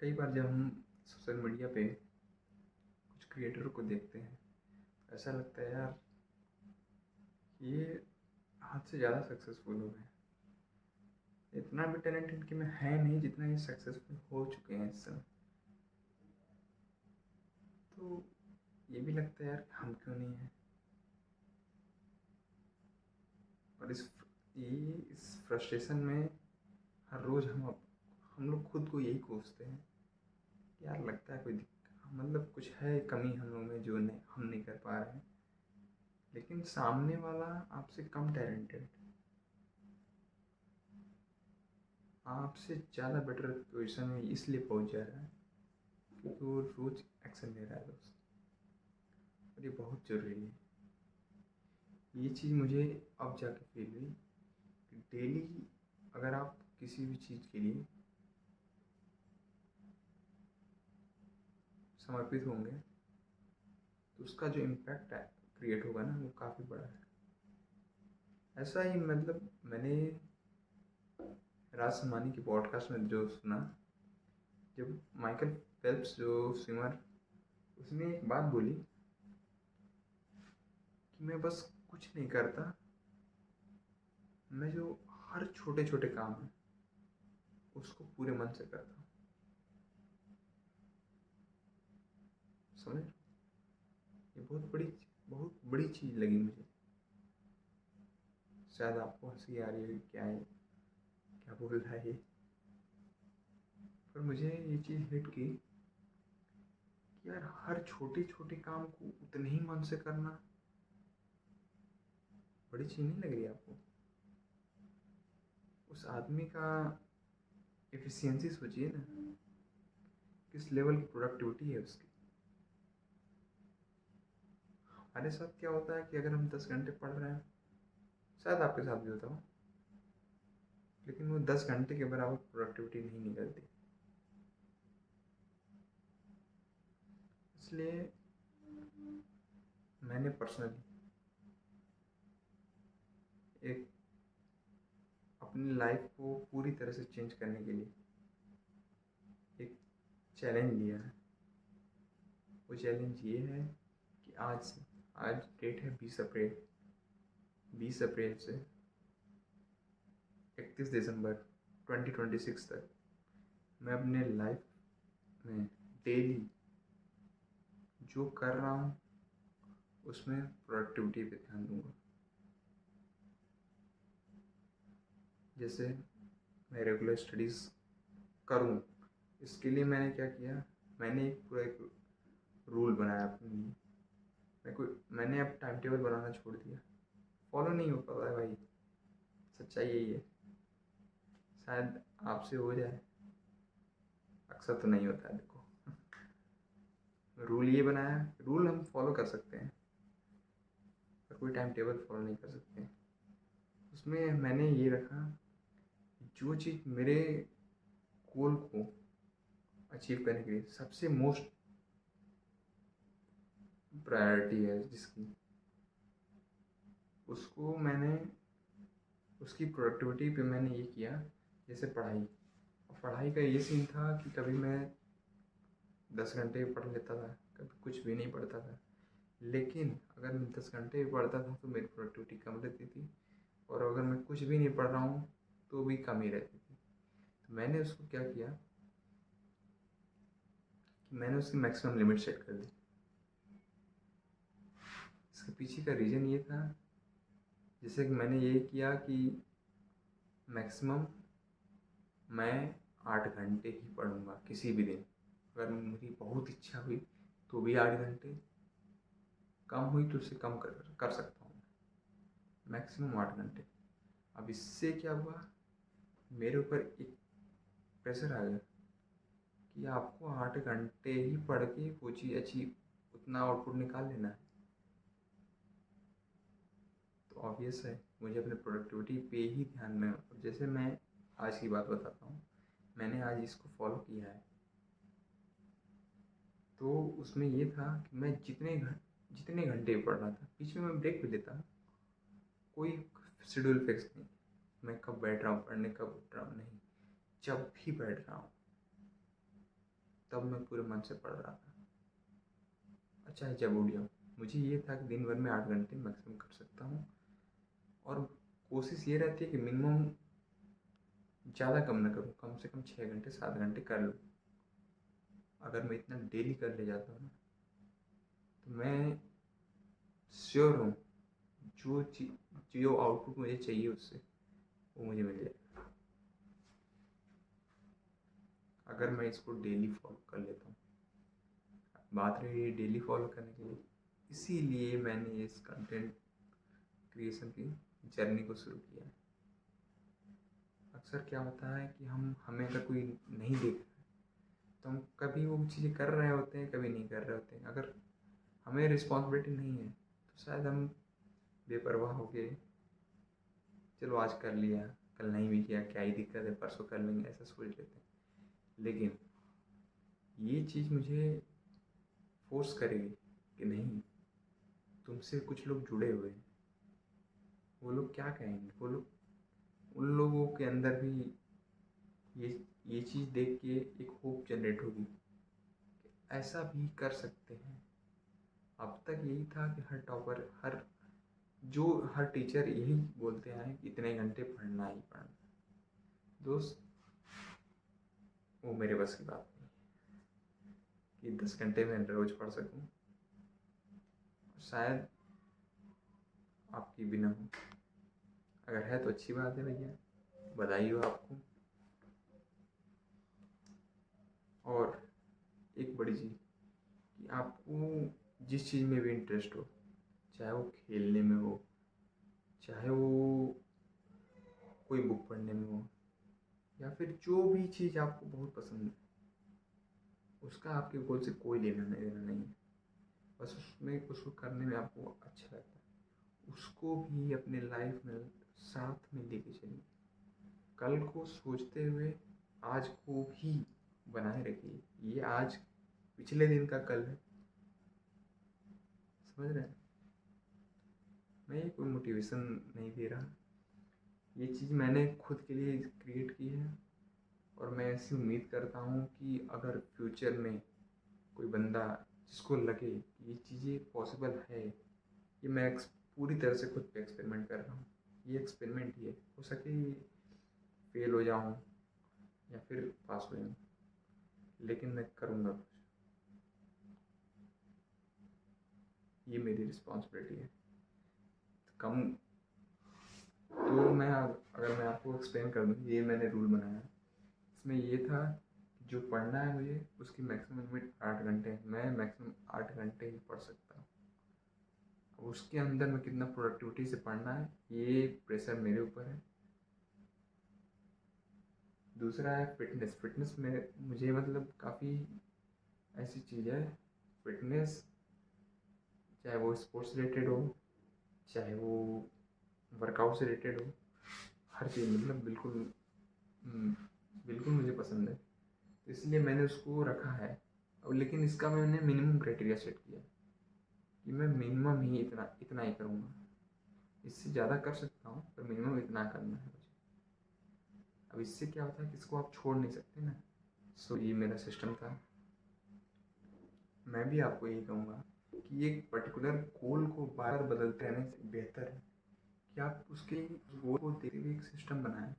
कई बार जब हम सोशल मीडिया पे कुछ क्रिएटर को देखते हैं, ऐसा लगता है यार ये हद से ज़्यादा सक्सेसफुल हो गए। इतना भी टैलेंट इनके में है नहीं जितना ये सक्सेसफुल हो चुके हैं इस समय। तो ये भी लगता है यार कि हम क्यों नहीं हैं। और इस फ्रस्ट्रेशन में हर रोज़ हम लोग खुद को यही कोसते हैं कि यार लगता है मतलब कुछ है कमी हम लोग में जो नहीं हम नहीं कर पा रहे हैं। लेकिन सामने वाला आपसे कम टैलेंटेड, आपसे ज़्यादा बेटर पोजीशन में इसलिए पहुंच जा रहा है क्योंकि वो रोज एक्शन ले रहा है दोस्त। और ये बहुत ज़रूरी है। ये चीज़ मुझे अब जाके फील हुई कि डेली अगर आप किसी भी चीज़ के लिए समर्पित होंगे तो उसका जो इम्पैक्ट है क्रिएट होगा ना, वो काफ़ी बड़ा है। ऐसा ही मतलब मैंने राज सम्मानी की पॉडकास्ट में जो सुना, जब माइकल फेल्प्स जो स्विमर, उसने एक बात बोली कि मैं बस कुछ नहीं करता, मैं जो हर छोटे छोटे काम है उसको पूरे मन से करता हूँ। समझ, ये बहुत बड़ी चीज़ लगी मुझे। शायद आपको हंसी आ रही है, क्या है क्या बोल रहा है ये, पर मुझे ये चीज़ हिट की कि यार हर छोटे छोटे काम को उतने ही मन से करना बड़ी चीज़ नहीं लग रही आपको। उस आदमी का एफिशिएंसी सोचिए ना, किस लेवल की प्रोडक्टिविटी है उसकी। हमारे साथ क्या होता है कि अगर हम 10 घंटे पढ़ रहे हैं, शायद आपके साथ भी होता हो, लेकिन वो 10 घंटे के बराबर प्रोडक्टिविटी नहीं निकलती। इसलिए मैंने पर्सनली एक अपनी लाइफ को पूरी तरह से चेंज करने के लिए एक चैलेंज लिया है। वो चैलेंज ये है कि आज डेट है 20 अप्रैल। 20 अप्रैल से 31 दिसंबर 2026 तक मैं अपने लाइफ में डेली जो कर रहा हूँ उसमें प्रोडक्टिविटी पे ध्यान दूंगा। जैसे मैं रेगुलर स्टडीज़ करूँ, इसके लिए मैंने क्या किया, मैंने एक रूल बनाया अपने लिए। मैंने अब टाइम टेबल बनाना छोड़ दिया। फॉलो नहीं हो पा रहा है भाई, सच्चाई यही है। शायद आपसे हो जाए, अक्सर तो नहीं होता है। देखो, रूल ये बनाया, रूल हम फॉलो कर सकते हैं पर कोई टाइम टेबल फॉलो नहीं कर सकते। उसमें मैंने ये रखा, जो चीज़ मेरे गोल को अचीव करने के लिए सबसे मोस्ट प्रायोरिटी है जिसकी, उसको मैंने उसकी प्रोडक्टिविटी पे मैंने ये किया। जैसे पढ़ाई, पढ़ाई का ये सीन था कि कभी मैं 10 घंटे पढ़ लेता था, कभी कुछ भी नहीं पढ़ता था। लेकिन अगर मैं 10 घंटे पढ़ता था तो मेरी प्रोडक्टिविटी कम रहती थी, और अगर मैं कुछ भी नहीं पढ़ रहा हूँ तो भी कम ही रहती थी। तो मैंने उसको क्या किया कि मैंने उसकी मैक्सिमम लिमिट सेट कर दी। इसके पीछे का रीज़न ये था, जैसे कि मैंने ये किया कि मैक्सिमम मैं 8 घंटे ही पढ़ूँगा किसी भी दिन। अगर मेरी बहुत इच्छा हुई तो भी 8 घंटे, कम हुई तो उससे कम कर सकता हूँ, मैक्सिमम 8 घंटे। अब इससे क्या हुआ, मेरे ऊपर एक प्रेशर आ गया कि आपको 8 घंटे ही पढ़ के वो चीज़ अच्छी उतना आउटपुट निकाल लेना है। तो ऑब्वियस है मुझे अपने प्रोडक्टिविटी पे ही ध्यान में, जैसे मैं आज की बात बताता हूँ, मैंने आज इसको फॉलो किया है। तो उसमें ये था कि मैं जितने घंटे पढ़ रहा था, बीच में मैं ब्रेक भी लेता, कोई शेड्यूल फिक्स नहीं, मैं कब बैठ रहा हूँ पढ़ने, कब उठ रहा हूँ, नहीं, जब भी बैठ रहा हूँ तब मैं पूरे मन से पढ़ रहा था। अच्छा है जब उठ जाऊँ। मुझे ये था कि दिन भर में 8 घंटे मैक्सिमम कर सकता हूँ, और कोशिश ये रहती है कि मिनिमम ज़्यादा कम ना करूँ, कम से कम 6 घंटे 7 घंटे कर लूँ। अगर मैं इतना डेली कर ले जाता हूँ ना, तो मैं श्योर हूँ जो आउटपुट मुझे चाहिए उससे वो मुझे मिल जाएगा, अगर मैं इसको डेली फॉलो कर लेता हूँ। बात रही डेली फॉलो करने के लिए, इसीलिए मैंने इस कंटेंट क्रिएशन की जर्नी को शुरू किया है। अक्सर क्या होता है कि हमें अगर कोई नहीं देख रहा है तो हम कभी वो चीज़ें कर रहे होते हैं, कभी नहीं कर रहे होते हैं। अगर हमें रिस्पॉन्सिबिलिटी नहीं है तो शायद हम बेपरवाह हो के चलो आज कर लिया, कल नहीं भी किया, क्या ही दिक्कत है, परसों कर लेंगे, ऐसा सोच लेते हैं। लेकिन ये चीज़ मुझे फोर्स करेगी कि नहीं, तुमसे कुछ लोग जुड़े हुए हैं, वो लोग क्या कहेंगे, वो लोग, उन लोगों के अंदर भी ये ये चीज़ देख के एक होप जनरेट होगी कि ऐसा भी कर सकते हैं। अब तक यही था कि हर टीचर यही बोलते आए कि इतने घंटे पढ़ना ही पढ़ना। दोस्त, वो मेरे बस की बात नहीं कि 10 घंटे में रोज पढ़ सकूं। शायद आपकी भी ना हो। अगर है तो अच्छी बात है भैया, बधाई हो आपको। और एक बड़ी चीज़ कि आपको जिस चीज़ में भी इंटरेस्ट हो, चाहे वो खेलने में हो, चाहे वो कोई बुक पढ़ने में हो, या फिर जो भी चीज़ आपको बहुत पसंद है, उसका आपके गोल से कोई लेना देना नहीं है। बस उसको करने में आपको अच्छा लगता है, उसको भी अपने लाइफ में साथ में लेके चलिए। कल को सोचते हुए आज को भी बनाए रखिए। ये आज पिछले दिन का कल है, समझ रहे हैं? मैं ये कोई मोटिवेशन नहीं दे रहा, ये चीज़ मैंने खुद के लिए क्रिएट की है। और मैं ऐसी उम्मीद करता हूँ कि अगर फ्यूचर में कोई बंदा जिसको लगे कि ये चीज़ें पॉसिबल है, ये मैं पूरी तरह से खुद पे एक्सपेरिमेंट कर रहा हूँ, ये एक्सपेरिमेंट ही है, हो सके फेल हो जाऊँ या फिर पास हो जाऊँ, लेकिन मैं करूँगा कुछ। ये मेरी रिस्पॉन्सिबिलिटी है। कम तो अगर मैं आपको एक्सप्लेन कर दूँ, ये मैंने रूल बनाया। इसमें ये था कि जो पढ़ना है मुझे, उसकी मैक्सिमम लिमिट 8 घंटे है। मैं मैक्सिमम 8 घंटे ही पढ़ सकता हूँ। अब उसके अंदर में कितना प्रोडक्टिविटी से पढ़ना है, ये प्रेशर मेरे ऊपर है। दूसरा है फिटनेस। फिटनेस में मुझे मतलब काफ़ी ऐसी चीज़ है, फिटनेस चाहे वो स्पोर्ट्स रिलेटेड हो, चाहे वो वर्कआउट से रिलेटेड हो, हर चीज़ मतलब बिल्कुल मुझे पसंद है। तो इसलिए मैंने उसको रखा है। अब लेकिन इसका मैंने मिनिमम क्राइटेरिया सेट किया कि मैं मिनिमम ही इतना इतना ही करूँगा। इससे ज़्यादा कर सकता हूँ पर मिनिमम इतना करना है मुझे। अब इससे क्या होता है कि इसको आप छोड़ नहीं सकते ना। सो ये मेरा सिस्टम था। मैं भी आपको यही कहूँगा कि एक पर्टिकुलर गोल को बार बार बदलते रहने से बेहतर है कि आप उसके गोल को देखते हुए एक सिस्टम बनाएं।